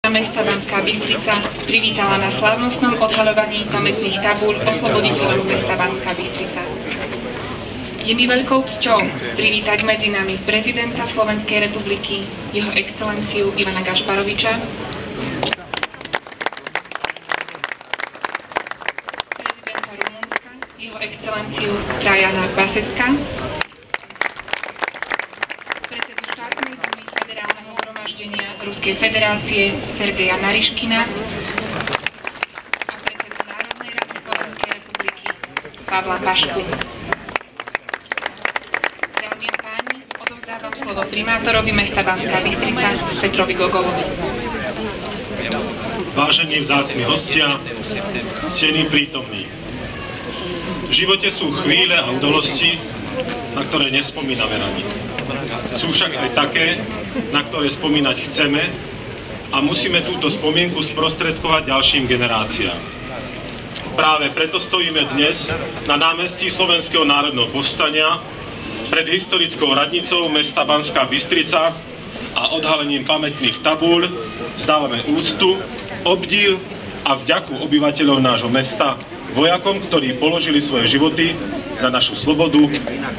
Mesta Banská Bystrica privítala na slávnostnom odhaľovaní pamätných tabúľ osloboditeľov mesta Banská Bystrica. Je mi veľkou cťou privítať medzi nami prezidenta Slovenskej republiky, jeho excelenciu Ivana Gašparoviča, prezidenta Rumunska, jeho excelenciu Trajana Baseska, predsedu štátnej dumy Federálneho zhromaždenia Ruskej federácie Sergeja Nariškina a predsedu Národnej rady Slovenskej republiky Pavla Pašku. Dámy a páni, odovzdávam slovo primátorovi mesta Banská Bystrica Petrovi Gogolovi. Vážení vzácni hostia, ctení prítomní. V živote sú chvíle a udalosti, na ktoré nespomíname radi. Sú však aj také, na ktoré spomínať chceme a musíme túto spomienku sprostredkovať ďalším generáciám. Práve preto stojíme dnes na námestí Slovenského národného povstania pred historickou radnicou mesta Banská Bystrica a odhalením pamätných tabúľ vzdávame úctu, obdiv a vďaku obyvateľov nášho mesta, vojakom, ktorí položili svoje životy za našu slobodu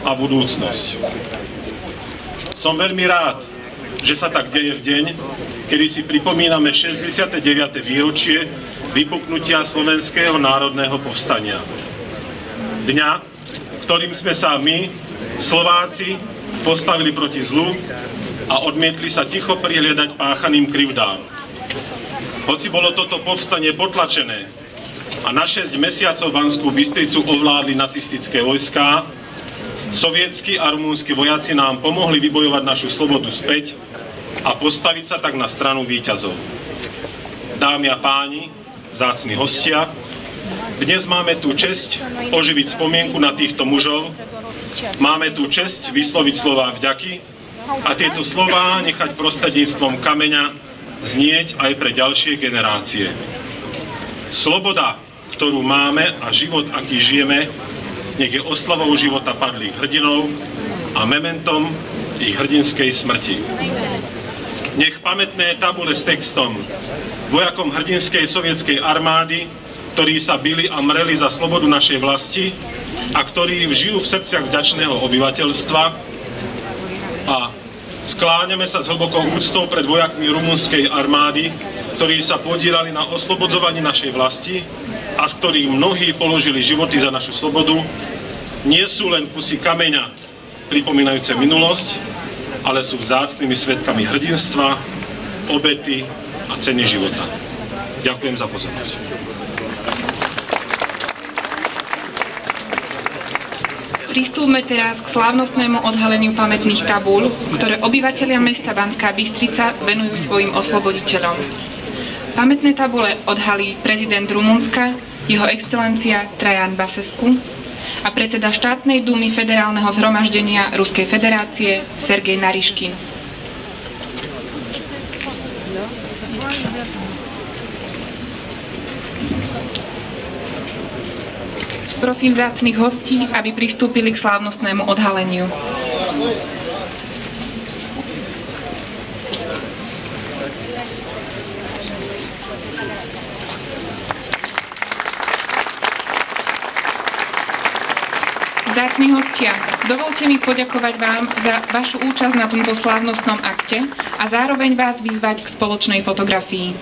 a budúcnosť. Som veľmi rád, že sa tak deje v deň, kedy si pripomíname 69. výročie vypuknutia Slovenského národného povstania. Dňa, ktorým sme sa my, Slováci, postavili proti zlu a odmietli sa ticho prihliadať páchaným krivdám. Hoci bolo toto povstanie potlačené a na 6 mesiacov Banskú Bystricu ovládli nacistické vojská, sovietski a rumúnsky vojaci nám pomohli vybojovať našu slobodu späť a postaviť sa tak na stranu víťazov. Dámy a páni, vzácni hostia, dnes máme tú česť oživiť spomienku na týchto mužov, máme tú česť vysloviť slová vďaky a tieto slová nechať prostredníctvom kameňa znieť aj pre ďalšie generácie. Sloboda, ktorú máme a život, aký žijeme, nech je oslavou života padlých hrdinov a mementom ich hrdinskej smrti. Nech pamätné tabule s textom vojakom hrdinskej sovietskej armády, ktorí sa bili a mreli za slobodu našej vlasti a ktorí žijú v srdciach vďačného obyvateľstva, a skláňame sa s hlbokou úctou pred vojakmi rumunskej armády, ktorí sa podieľali na oslobodzovaní našej vlasti a z ktorých mnohí položili životy za našu slobodu, nie sú len kusy kameňa pripomínajúce minulosť, ale sú vzácnymi svedkami hrdinstva, obety a ceny života. Ďakujem za pozornosť. Pristúpme teraz k slávnostnému odhaleniu pamätných tabúľ, ktoré obyvatelia mesta Banská Bystrica venujú svojim osloboditeľom. Pamätné tabule odhalí prezident Rumunska, jeho excelencia Trajan Basescu a predseda štátnej dumy Federálneho zhromaždenia Ruskej federácie Sergej Nariškin. Prosím vzácnych hostí, aby pristúpili k slávnostnému odhaleniu. Vzácni hostia, dovolte mi poďakovať vám za vašu účasť na tomto slávnostnom akte a zároveň vás vyzvať k spoločnej fotografii.